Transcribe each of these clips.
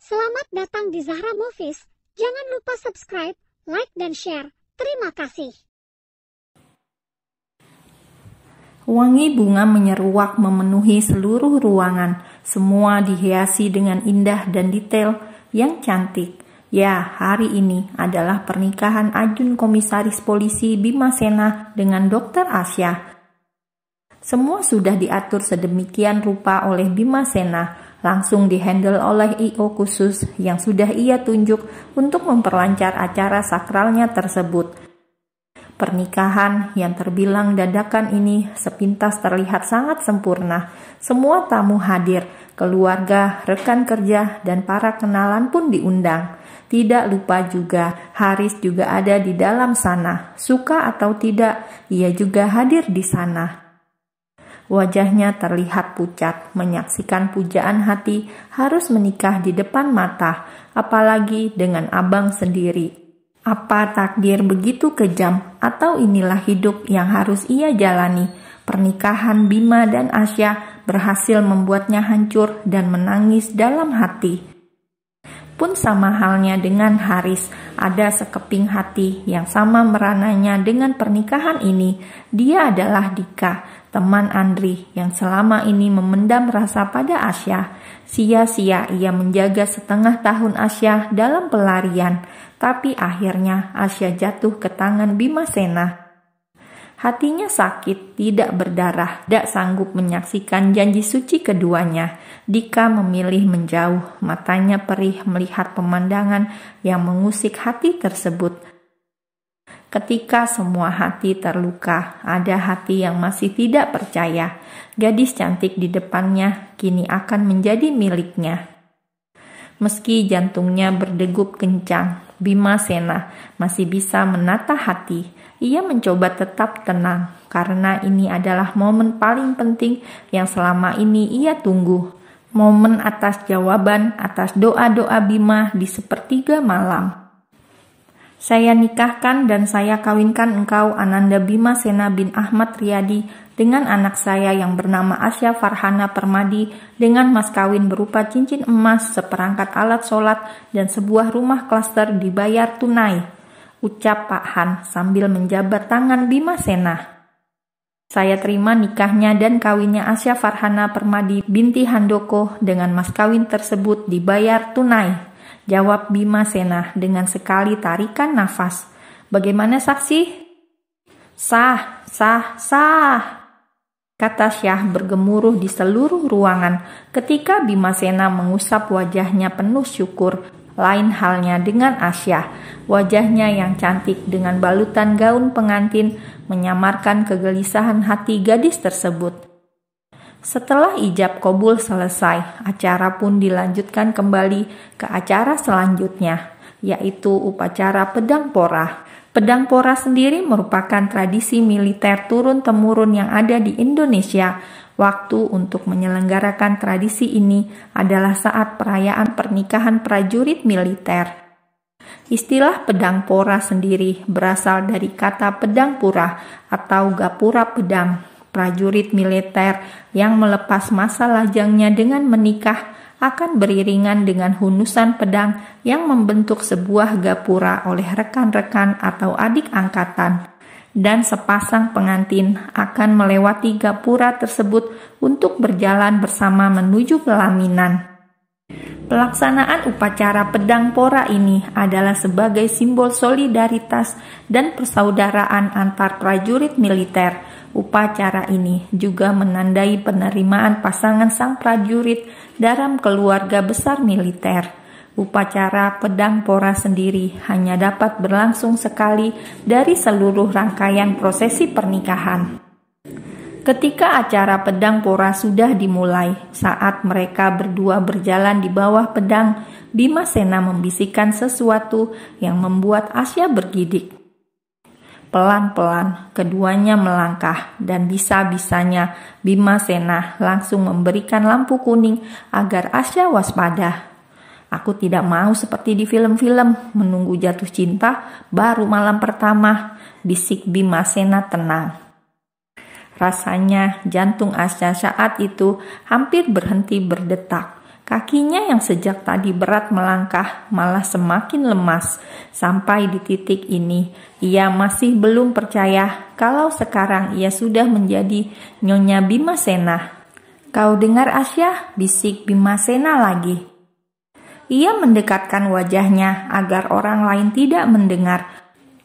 Selamat datang di Zahra Movies. Jangan lupa subscribe, like, dan share. Terima kasih. Wangi bunga menyeruak memenuhi seluruh ruangan. Semua dihiasi dengan indah dan detail yang cantik. Ya, hari ini adalah pernikahan Ajun Komisaris Polisi Bima Sena dengan Dr. Asya. Semua sudah diatur sedemikian rupa oleh Bima Sena, langsung dihandle oleh I.O. khusus yang sudah ia tunjuk untuk memperlancar acara sakralnya tersebut. Pernikahan yang terbilang dadakan ini sepintas terlihat sangat sempurna. Semua tamu hadir, keluarga, rekan kerja, dan para kenalan pun diundang. Tidak lupa juga, Haris juga ada di dalam sana. Suka atau tidak, ia juga hadir di sana. Wajahnya terlihat pucat, menyaksikan pujaan hati harus menikah di depan mata, apalagi dengan abang sendiri. Apa takdir begitu kejam, atau inilah hidup yang harus ia jalani? Pernikahan Bima dan Asya berhasil membuatnya hancur dan menangis dalam hati. Pun sama halnya dengan Haris, ada sekeping hati yang sama merananya dengan pernikahan ini. Dia adalah Dika, teman Andri yang selama ini memendam rasa pada Asya. Sia-sia ia menjaga setengah tahun Asya dalam pelarian, tapi akhirnya Asya jatuh ke tangan Bima Sena. Hatinya sakit, tidak berdarah, tidak sanggup menyaksikan janji suci keduanya. Dika memilih menjauh, matanya perih melihat pemandangan yang mengusik hati tersebut. Ketika semua hati terluka, ada hati yang masih tidak percaya. Gadis cantik di depannya kini akan menjadi miliknya. Meski jantungnya berdegup kencang, Bima Sena masih bisa menata hati. Ia mencoba tetap tenang, karena ini adalah momen paling penting yang selama ini ia tunggu. Momen atas jawaban atas doa-doa Bima di sepertiga malam. Saya nikahkan dan saya kawinkan engkau Ananda Bima Sena bin Ahmad Riyadi dengan anak saya yang bernama Asya Farhana Permadi dengan mas kawin berupa cincin emas, seperangkat alat sholat, dan sebuah rumah klaster dibayar tunai. Ucap Pak Han sambil menjabat tangan Bima Sena. Saya terima nikahnya dan kawinnya Asya Farhana Permadi binti Handoko dengan mas kawin tersebut dibayar tunai. Jawab Bima Sena dengan sekali tarikan nafas. Bagaimana saksi? Sah, sah, sah, kata Syah bergemuruh di seluruh ruangan ketika Bima Sena mengusap wajahnya penuh syukur. Lain halnya dengan Asya, wajahnya yang cantik dengan balutan gaun pengantin menyamarkan kegelisahan hati gadis tersebut. Setelah ijab kabul selesai, acara pun dilanjutkan kembali ke acara selanjutnya, yaitu upacara pedang pora. Pedang pora sendiri merupakan tradisi militer turun-temurun yang ada di Indonesia. Waktu untuk menyelenggarakan tradisi ini adalah saat perayaan pernikahan prajurit militer. Istilah pedang pora sendiri berasal dari kata pedang pura atau gapura pedang. Prajurit militer yang melepas masa lajangnya dengan menikah akan beriringan dengan hunusan pedang yang membentuk sebuah gapura oleh rekan-rekan atau adik angkatan. Dan sepasang pengantin akan melewati gapura tersebut untuk berjalan bersama menuju pelaminan. Pelaksanaan upacara pedang pora ini adalah sebagai simbol solidaritas dan persaudaraan antar prajurit militer. Upacara ini juga menandai penerimaan pasangan sang prajurit dalam keluarga besar militer. Upacara pedang pora sendiri hanya dapat berlangsung sekali dari seluruh rangkaian prosesi pernikahan. Ketika acara pedang pora sudah dimulai, saat mereka berdua berjalan di bawah pedang, Bima Sena membisikkan sesuatu yang membuat Asya bergidik. Pelan-pelan keduanya melangkah dan bisa-bisanya Bima Sena langsung memberikan lampu kuning agar Asya waspada. Aku tidak mau seperti di film-film, menunggu jatuh cinta baru malam pertama, bisik Bima Sena tenang. Rasanya jantung Asya saat itu hampir berhenti berdetak. Kakinya yang sejak tadi berat melangkah malah semakin lemas. Sampai di titik ini, ia masih belum percaya kalau sekarang ia sudah menjadi Nyonya Bimasena. "Kau dengar, Asya?" bisik Bimasena lagi. Ia mendekatkan wajahnya agar orang lain tidak mendengar.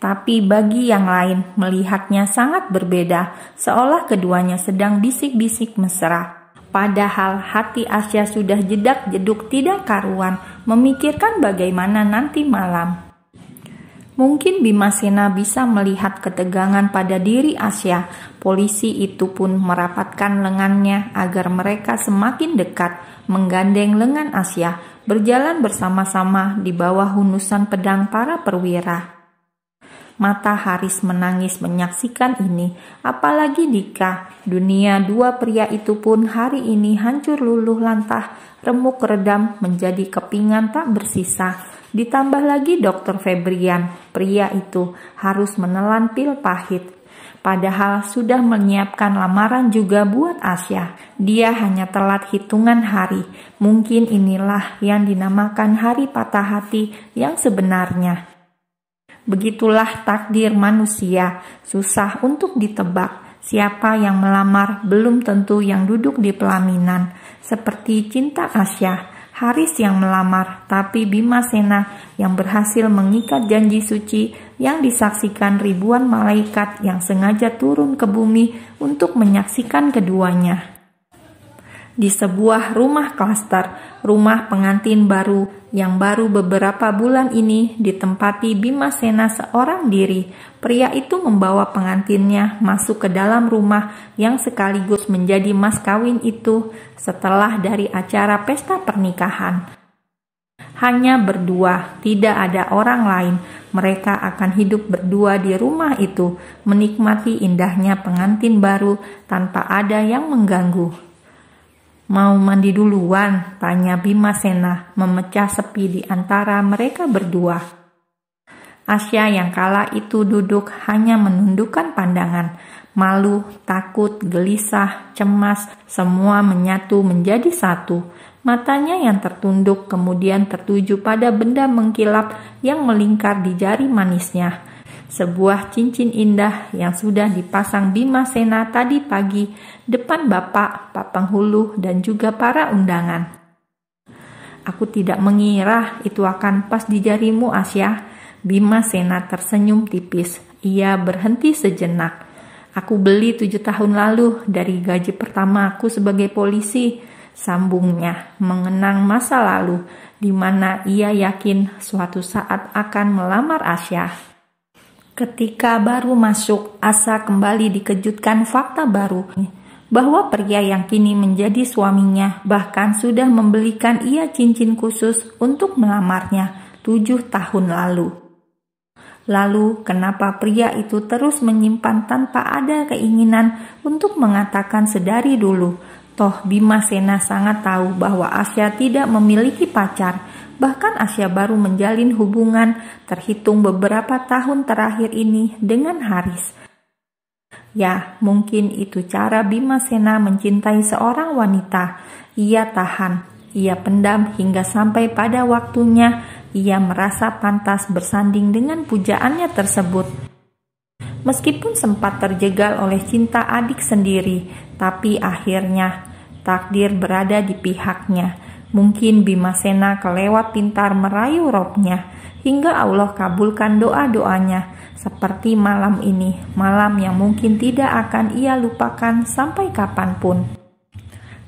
Tapi bagi yang lain melihatnya sangat berbeda, seolah keduanya sedang bisik-bisik mesra. Padahal hati Asya sudah jedak-jeduk tidak karuan, memikirkan bagaimana nanti malam. Mungkin Bimasena bisa melihat ketegangan pada diri Asya. Polisi itu pun merapatkan lengannya agar mereka semakin dekat, menggandeng lengan Asya, berjalan bersama-sama di bawah hunusan pedang para perwira. Mata Haris menangis menyaksikan ini, apalagi jika dunia dua pria itu pun hari ini hancur luluh lantah, remuk redam menjadi kepingan tak bersisa. Ditambah lagi Dr. Febrian, pria itu harus menelan pil pahit. Padahal sudah menyiapkan lamaran juga buat Asya. Dia hanya telat hitungan hari. Mungkin inilah yang dinamakan hari patah hati yang sebenarnya. Begitulah takdir manusia, susah untuk ditebak. Siapa yang melamar belum tentu yang duduk di pelaminan. Seperti cinta Asya, Haris yang melamar, tapi Bimasena yang berhasil mengikat janji suci yang disaksikan ribuan malaikat yang sengaja turun ke bumi untuk menyaksikan keduanya. Di sebuah rumah klaster, rumah pengantin baru yang baru beberapa bulan ini ditempati Bimasena seorang diri. Pria itu membawa pengantinnya masuk ke dalam rumah yang sekaligus menjadi mas kawin itu setelah dari acara pesta pernikahan. Hanya berdua, tidak ada orang lain. Mereka akan hidup berdua di rumah itu, menikmati indahnya pengantin baru tanpa ada yang mengganggu. "Mau mandi duluan?" tanya Bimasena, memecah sepi di antara mereka berdua. Asya yang kala itu duduk hanya menundukkan pandangan. Malu, takut, gelisah, cemas, semua menyatu menjadi satu. Matanya yang tertunduk kemudian tertuju pada benda mengkilap yang melingkar di jari manisnya. Sebuah cincin indah yang sudah dipasang Bimasena tadi pagi depan bapak, Pak Penghulu, dan juga para undangan. "Aku tidak mengira itu akan pas di jarimu, Asya." Bimasena tersenyum tipis. Ia berhenti sejenak. "Aku beli 7 tahun lalu dari gaji pertama aku sebagai polisi," sambungnya, mengenang masa lalu di mana ia yakin suatu saat akan melamar Asya. Ketika baru masuk, Asa kembali dikejutkan fakta baru bahwa pria yang kini menjadi suaminya bahkan sudah membelikan ia cincin khusus untuk melamarnya 7 tahun lalu. Lalu kenapa pria itu terus menyimpan tanpa ada keinginan untuk mengatakan sedari dulu? Toh Bimasena sangat tahu bahwa Asya tidak memiliki pacar. Bahkan Asya baru menjalin hubungan terhitung beberapa tahun terakhir ini dengan Haris. Ya, mungkin itu cara Bimasena mencintai seorang wanita. Ia tahan, ia pendam hingga sampai pada waktunya ia merasa pantas bersanding dengan pujaannya tersebut. Meskipun sempat terjegal oleh cinta adik sendiri, tapi akhirnya takdir berada di pihaknya. Mungkin Bimasena kelewat pintar merayu robnya, hingga Allah kabulkan doa-doanya. Seperti malam ini, malam yang mungkin tidak akan ia lupakan sampai kapanpun.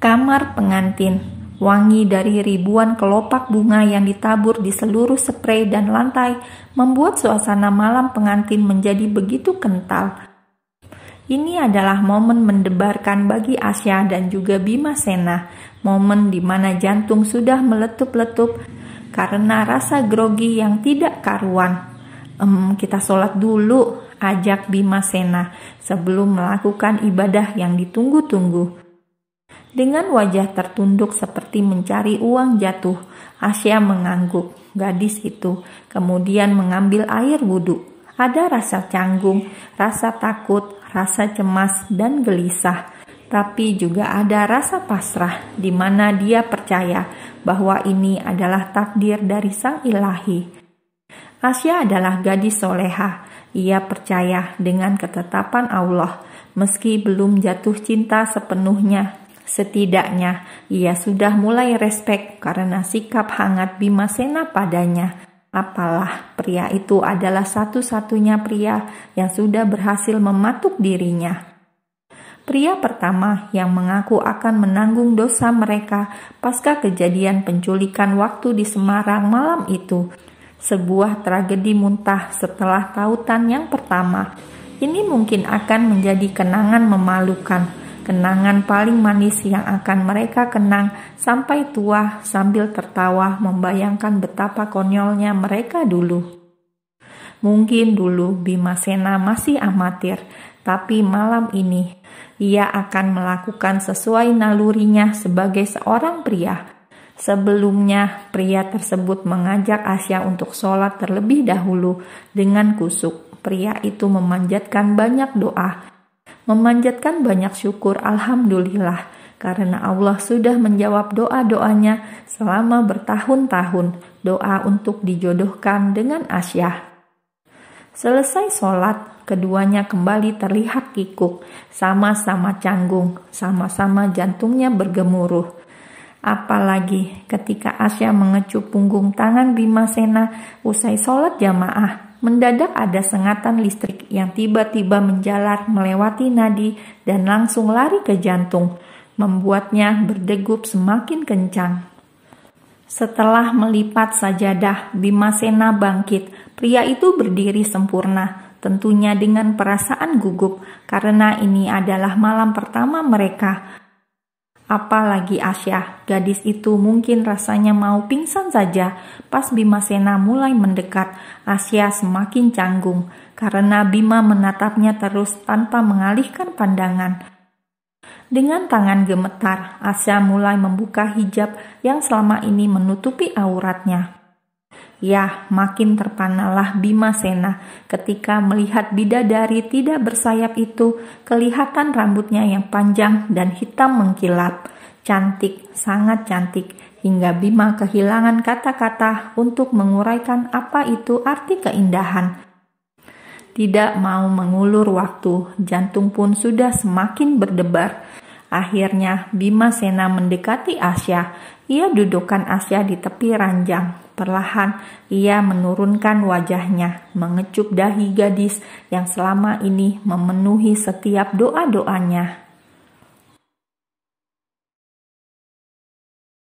Kamar pengantin, wangi dari ribuan kelopak bunga yang ditabur di seluruh sprei dan lantai, membuat suasana malam pengantin menjadi begitu kental. Ini adalah momen mendebarkan bagi Asya dan juga Bimasena, momen di mana jantung sudah meletup-letup karena rasa grogi yang tidak karuan. Kita sholat dulu, ajak Bimasena sebelum melakukan ibadah yang ditunggu-tunggu. Dengan wajah tertunduk seperti mencari uang jatuh, Asya mengangguk gadis itu, kemudian mengambil air wudhu. Ada rasa canggung, rasa takut, rasa cemas dan gelisah. tapi juga ada rasa pasrah di mana dia percaya bahwa ini adalah takdir dari Sang Ilahi. Asya adalah gadis soleha. Ia percaya dengan ketetapan Allah, meski belum jatuh cinta sepenuhnya. Setidaknya ia sudah mulai respek karena sikap hangat Bimasena padanya. Apalah, pria itu adalah satu-satunya pria yang sudah berhasil mematuk dirinya. Pria pertama yang mengaku akan menanggung dosa mereka pasca kejadian penculikan waktu di Semarang malam itu. Sebuah tragedi muntah setelah tautan yang pertama. Ini mungkin akan menjadi kenangan memalukan, kenangan paling manis yang akan mereka kenang sampai tua sambil tertawa membayangkan betapa konyolnya mereka dulu. Mungkin dulu Bimasena masih amatir, tapi malam ini ia akan melakukan sesuai nalurinya sebagai seorang pria. Sebelumnya, pria tersebut mengajak Asya untuk sholat terlebih dahulu dengan kusuk. Pria itu memanjatkan banyak doa, memanjatkan banyak syukur alhamdulillah, karena Allah sudah menjawab doa-doanya selama bertahun-tahun, doa untuk dijodohkan dengan Asya. Selesai sholat, keduanya kembali terlihat kikuk, sama-sama canggung, sama-sama jantungnya bergemuruh. Apalagi ketika Asya mengecup punggung tangan Bimasena usai sholat jamaah, mendadak ada sengatan listrik yang tiba-tiba menjalar melewati nadi dan langsung lari ke jantung, membuatnya berdegup semakin kencang. Setelah melipat sajadah, Bimasena bangkit. Pria itu berdiri sempurna, tentunya dengan perasaan gugup karena ini adalah malam pertama mereka. Apalagi Asya, gadis itu mungkin rasanya mau pingsan saja. Pas Bimasena mulai mendekat, Asya semakin canggung karena Bima menatapnya terus tanpa mengalihkan pandangan. Dengan tangan gemetar, Asya mulai membuka hijab yang selama ini menutupi auratnya. Ya, makin terpanalah Bimasena ketika melihat bidadari tidak bersayap itu. Kelihatan rambutnya yang panjang dan hitam mengkilap. Cantik, sangat cantik, hingga Bima kehilangan kata-kata untuk menguraikan apa itu arti keindahan. Tidak mau mengulur waktu, jantung pun sudah semakin berdebar. Akhirnya Bimasena mendekati Asya. Ia dudukkan Asya di tepi ranjang. Perlahan ia menurunkan wajahnya, mengecup dahi gadis yang selama ini memenuhi setiap doa-doanya.